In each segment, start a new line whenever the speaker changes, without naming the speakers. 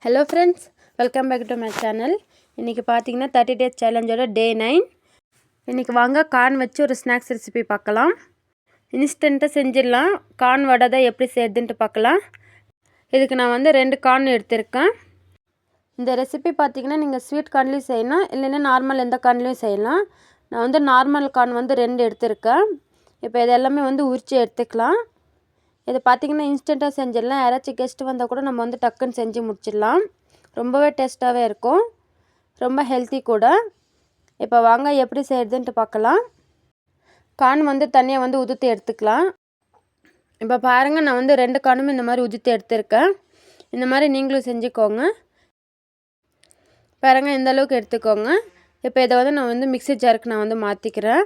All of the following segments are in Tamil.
Hello friends, welcome back to my channel. இன்றைக்கி பார்த்தீங்கன்னா 30 டேஸ் சேலஞ்சோட டே 9. இன்றைக்கி வாங்க கார்ன் வச்சு ஒரு ஸ்நாக்ஸ் ரெசிபி பார்க்கலாம். இன்ஸ்டண்ட்டாக செஞ்சிடலாம். கார்ன் வடை தான் எப்படி செய்யுதுன்ட்டு பார்க்கலாம். இதுக்கு நான் வந்து 2 கார்ன் எடுத்திருக்கேன். இந்த ரெசிபி பார்த்தீங்கன்னா நீங்கள் ஸ்வீட் கார்ன்லேயும் செய்யலாம், இல்லைன்னா நார்மல் எந்த கார்ன்லேயும் செய்யலாம். நான் வந்து நார்மல் கார்ன் வந்து 2 எடுத்திருக்கேன். இப்போ இது எல்லாமே வந்து உரித்து எடுத்துக்கலாம். இதை பார்த்திங்கன்னா இன்ஸ்டண்ட்டாக செஞ்சிடலாம். யாராச்சும் கெஸ்ட்டு வந்தால் கூட நம்ம வந்து டக்குன்னு செஞ்சு முடிச்சிடலாம். ரொம்பவே டேஸ்ட்டாகவே இருக்கும், ரொம்ப ஹெல்த்தி கூட. இப்போ வாங்க எப்படி செய்கிறதுன்ட்டு பார்க்கலாம். கார்ன் வந்து தனியாக வந்து உதுத்து எடுத்துக்கலாம். இப்போ பாருங்கள், நான் வந்து 2 கார்னும் இந்த மாதிரி உதுத்து எடுத்துருக்கேன். இந்த மாதிரி நீங்களும் செஞ்சுக்கோங்க. பாருங்கள், இந்த அளவுக்கு எடுத்துக்கோங்க. இப்போ இதை வந்து நான் வந்து மிக்ஸி ஜாருக்கு நான் வந்து மாற்றிக்கிறேன்.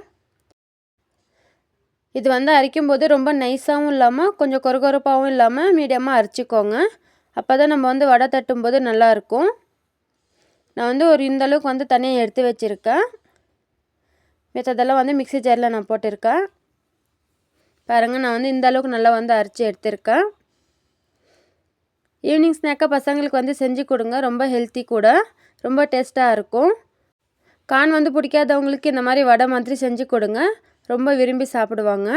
இது வந்து அரைக்கும் போது ரொம்ப நைஸாகவும் இல்லாமல் கொஞ்சம் கொரகொரப்பாகவும் இல்லாமல் மீடியமாக அரைச்சிக்கோங்க. அப்போ தான் நம்ம வந்து வடை தட்டும்போது நல்லாயிருக்கும். நான் வந்து ஒரு இந்த அளவுக்கு வந்து தனியாக எடுத்து வச்சுருக்கேன். மற்றதெல்லாம் வந்து மிக்ஸி ஜாரில் நான் போட்டிருக்கேன். பாருங்கள், நான் வந்து இந்த அளவுக்கு நல்லா வந்து அரைச்சி எடுத்திருக்கேன். ஈவினிங் ஸ்நாக்காக பசங்களுக்கு வந்து செஞ்சு கொடுங்க. ரொம்ப ஹெல்த்தி கூட, ரொம்ப டேஸ்ட்டாக இருக்கும். கார்ன் வந்து பிடிக்காதவங்களுக்கு இந்த மாதிரி வடை மாதிரி செஞ்சு கொடுங்க, ரொம்ப விரும்பி சாப்பிடுவாங்க.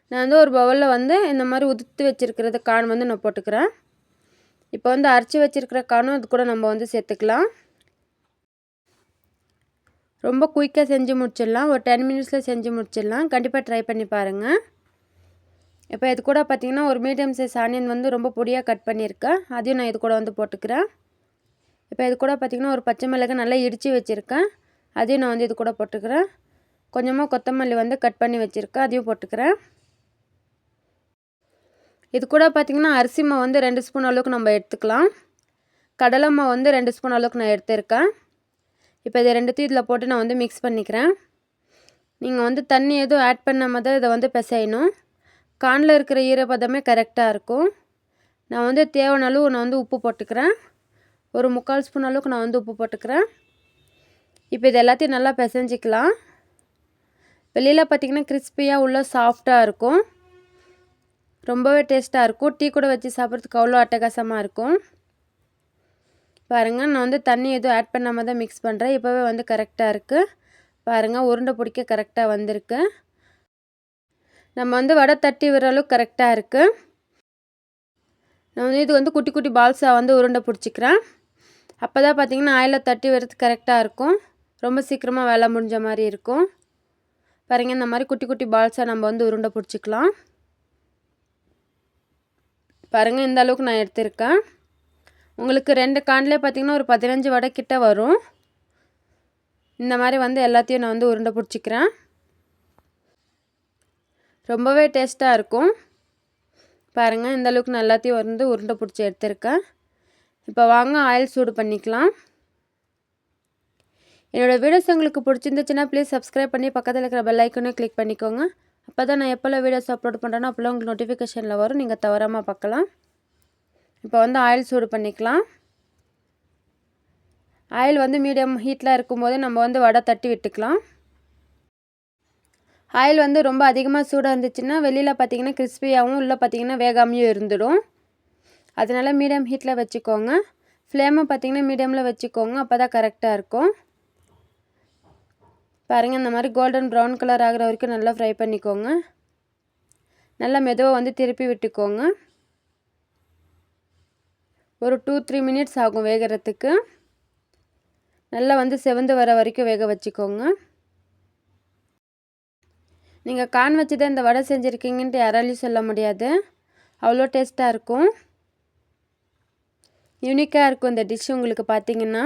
நான் வந்து ஒரு பவுலில் வந்து இந்த மாதிரி உதுத்து வச்சுருக்கிறது கார்ன் வந்து நான் போட்டுக்கிறேன். இப்போ வந்து அரைச்சி வச்சுருக்கிற கார்னும் அது கூட நம்ம வந்து சேர்த்துக்கலாம். ரொம்ப குயிக்காக செஞ்சு முடிச்சிடலாம். ஒரு 10 மினிட்ஸில் செஞ்சு முடிச்சிடலாம். கண்டிப்பாக ட்ரை பண்ணி பாருங்கள். இப்போ இது கூட பார்த்திங்கன்னா ஒரு மீடியம் சைஸ் ஆனியன் வந்து ரொம்ப பொடியாக கட் பண்ணியிருக்கேன். அதையும் நான் இது கூட வந்து போட்டுக்கிறேன். இப்போ இது கூட பார்த்திங்கன்னா ஒரு பச்சை மிளகாய் நல்லா இடித்து வச்சுருக்கேன். அதையும் நான் வந்து இது கூட போட்டுக்கிறேன். கொஞ்சமாக கொத்தமல்லி வந்து கட் பண்ணி வச்சுருக்கேன், அதையும் போட்டுக்கிறேன். இது கூட பார்த்திங்கன்னா அரிசி மாவு வந்து 2 ஸ்பூன் அளவுக்கு நம்ம எடுத்துக்கலாம். கடலை மாவு வந்து 2 ஸ்பூன் அளவுக்கு நான் எடுத்துருக்கேன். இப்போ இதை ரெண்டுத்தையும் இதில் போட்டு நான் வந்து மிக்ஸ் பண்ணிக்கிறேன். நீங்கள் வந்து தண்ணி எதுவும் ஆட் பண்ணாமல் தான் இதை வந்து பிசையணும். கார்னில் இருக்கிற ஈரப்பதமே கரெக்டாக இருக்கும். நான் வந்து தேவையான அளவு நான் வந்து உப்பு போட்டுக்கிறேன். ஒரு 3/4 ஸ்பூன் அளவுக்கு நான் வந்து உப்பு போட்டுக்கிறேன். இப்போ இது எல்லாத்தையும் நல்லா பிசைஞ்சிக்கலாம். வெளியில் பார்த்திங்கன்னா கிறிஸ்பியாக உள்ள சாஃப்டாக இருக்கும், ரொம்பவே டேஸ்ட்டாக இருக்கும். டீ கூட வச்சு சாப்பிட்றதுக்கு அவ்வளோ அட்டகாசமாக இருக்கும். பாருங்கள், நான் வந்து தண்ணி எதுவும் ஆட் பண்ணாமல் தான் மிக்ஸ் பண்ணுறேன். இப்போவே வந்து கரெக்டாக இருக்குது. பாருங்கள், உருண்டை பிடிக்க கரெக்டாக வந்திருக்கு. நம்ம வந்து வடை தட்டி விடுற அளவுக்கு கரெக்டாக இருக்குது. நான் வந்து இது வந்து குட்டி குட்டி பால்ஸாக வந்து உருண்டை பிடிச்சிக்கிறேன். அப்போ தான் பார்த்திங்கன்னா ஆயிலில் தட்டி விடுறதுக்கு கரெக்டாக இருக்கும். ரொம்ப சீக்கிரமாக வேலை முடிஞ்ச மாதிரி இருக்கும். பாருங்கள், இந்த மாதிரி குட்டி குட்டி பால்ஸாக நம்ம வந்து உருண்டை பிடிச்சிக்கலாம். பாருங்கள், இந்த அளவுக்கு நான் எடுத்திருக்கேன். உங்களுக்கு 2 கார்ன்லேயே பார்த்திங்கன்னா ஒரு 15 வடை கிட்ட வரும். இந்த மாதிரி வந்து எல்லாத்தையும் நான் வந்து உருண்டை பிடிச்சிக்கிறேன். ரொம்பவே டேஸ்ட்டாக இருக்கும். பாருங்கள், இந்த அளவுக்கு நான் எல்லாத்தையும் வந்து உருண்டை பிடிச்சி எடுத்திருக்கேன். இப்போ வாங்க ஆயில் சூடு பண்ணிக்கலாம். என்னோடய வீடியோஸ் உங்களுக்கு பிடிச்சிருந்துச்சுன்னா ப்ளீஸ் சப்ஸ்கிரைப் பண்ணி பக்கத்தில் இருக்கிற பெல் ஐக்கனையும் கிளிக் பண்ணிக்கோங்க. அப்போ தான் நான் எப்போல்லாம் வீடியோஸ் அப்லோட் பண்ணுறேனோ அப்போல்லாம் உங்களுக்கு நோட்டிஃபிகேஷனில் வரும், நீங்கள் தவறாமல் பார்க்கலாம். இப்போ வந்து ஆயில் சூடு பண்ணிக்கலாம். ஆயில் வந்து மீடியம் ஹீட்டில் இருக்கும்போது நம்ம வந்து வடை தட்டி விட்டுக்கலாம். ஆயில் வந்து ரொம்ப அதிகமாக சூடாக இருந்துச்சுன்னா வெளியில் பார்த்திங்கன்னா கிறிஸ்பியாகவும் உள்ளே பார்த்திங்கன்னா வேகாமையும் இருந்துடும். அதனால் மீடியம் ஹீட்டில் வச்சுக்கோங்க. ஃப்ளேமை பார்த்திங்கன்னா மீடியமில் வச்சுக்கோங்க, அப்போ தான் கரெக்டாக இருக்கும். பாருங்கள், இந்த மாதிரி கோல்டன் ப்ரௌன் கலர் ஆகிற வரைக்கும் நல்லா ஃப்ரை பண்ணிக்கோங்க. நல்லா மெதுவாக வந்து திருப்பி விட்டுக்கோங்க. ஒரு 2-3 மினிட்ஸ் ஆகும் வேகிறதுக்கு. நல்லா வந்து செவந்து வர வரைக்கும் வேக வச்சுக்கோங்க. நீங்கள் கார்ன் வச்சு தான் இந்த வடை செஞ்சுருக்கீங்கன்ட்டு யாராலையும் சொல்ல முடியாது, அவ்வளோ டேஸ்ட்டாக இருக்கும். யூனிக்காக இருக்கும் இந்த டிஷ் உங்களுக்கு பார்த்திங்கன்னா.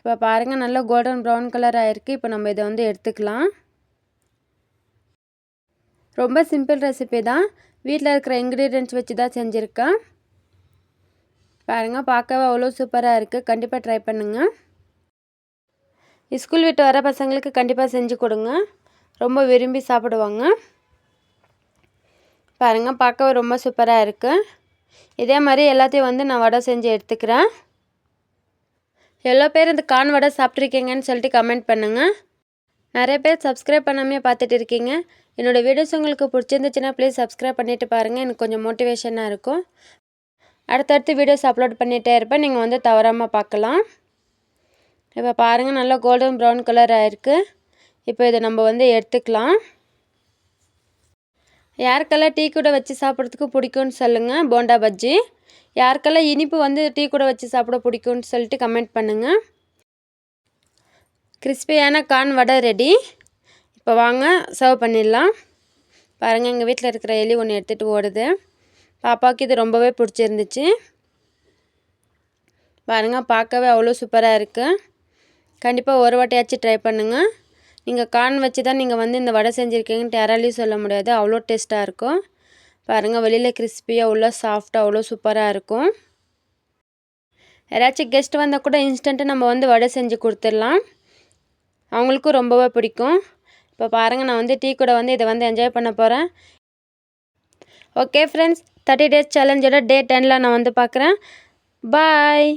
இப்போ பாருங்கள், நல்லா கோல்டன் ப்ரௌன் கலர் ஆகிருக்கு. இப்போ நம்ம இதை வந்து எடுத்துக்கலாம். ரொம்ப சிம்பிள் ரெசிபி தான், வீட்டில் இருக்கிற இன்க்ரீடியன்ட்ஸ் வச்சு தான் செஞ்சுருக்கேன். பாருங்கள், பார்க்கவே அவ்வளோ சூப்பராக இருக்குது. கண்டிப்பாக ட்ரை பண்ணுங்கள். ஸ்கூல் விட்டு வர பசங்களுக்கு கண்டிப்பாக செஞ்சு கொடுங்க, ரொம்ப விரும்பி சாப்பிடுவாங்க. பாருங்கள், பார்க்கவே ரொம்ப சூப்பராக இருக்குது. இதே மாதிரி எல்லாத்தையும் வந்து நான் வடை செஞ்சு எடுத்துக்கிறேன். எவ்வளோ பேர் இந்த கார்ன் வடை சாப்பிட்ருக்கீங்கன்னு சொல்லிட்டு கமெண்ட் பண்ணுங்கள். நிறைய பேர் சப்ஸ்கிரைப் பண்ணாமே பார்த்துட்டு இருக்கீங்க. என்னோடய வீடியோஸ் உங்களுக்கு பிடிச்சிருந்துச்சுன்னா ப்ளீஸ் சப்ஸ்கிரைப் பண்ணிவிட்டு பாருங்கள், எனக்கு கொஞ்சம் மோட்டிவேஷனாக இருக்கும். அடுத்தடுத்து வீடியோஸ் அப்லோட் பண்ணிகிட்டே இருப்பேன், நீங்கள் வந்து தவறாமல் பார்க்கலாம். இப்போ பாருங்கள், நல்லா கோல்டன் ப்ரௌன் கலர் ஆகிருக்கு. இப்போ இதை நம்ம வந்து எடுத்துக்கலாம். யாருக்கெல்லாம் டீ கூட வச்சு சாப்பிட்றதுக்கு பிடிக்கும்னு சொல்லுங்கள். போண்டா பஜ்ஜி யாருக்கெல்லாம் இனிப்பு வந்து டீ கூட வச்சு சாப்பிட பிடிக்கும்னு சொல்லிட்டு கமெண்ட் பண்ணுங்கள். கிறிஸ்பியான கார்ன் வடை ரெடி. இப்போ வாங்க சர்வ் பண்ணிடலாம். பாருங்கள், எங்கள் வீட்டில் இருக்கிற எலி ஒன்று எடுத்துகிட்டு ஓடுது. பாப்பாவுக்கு இது ரொம்பவே பிடிச்சிருந்துச்சு. பாருங்கள், பார்க்கவே அவ்வளோ சூப்பராக இருக்குது. கண்டிப்பாக ஒரு வாட்டியாச்சும் ட்ரை பண்ணுங்கள். நீங்கள் கார்ன் வச்சு தான் நீங்கள் வந்து இந்த வடை செஞ்சுருக்கீங்கன்ட்டு யாராலையும் சொல்ல முடியாது, அவ்வளோ டேஸ்ட்டாக இருக்கும். பாருங்கள், வெளியில் கிறிஸ்பியாக உள்ள சாஃப்டாக அவ்வளோ சூப்பராக இருக்கும். யாராச்சும் கெஸ்ட் வந்தால் கூட இன்ஸ்டண்ட்டு நம்ம வந்து வடை செஞ்சு கொடுத்துடலாம், அவங்களுக்கும் ரொம்பவே பிடிக்கும். இப்போ பாருங்கள், நான் வந்து டீ கூட வந்து இதை வந்து என்ஜாய் பண்ண போகிறேன். ஓகே ஃப்ரெண்ட்ஸ், 30 days சேலஞ்சோட டே 10ல் நான் வந்து பார்க்குறேன். பாய்.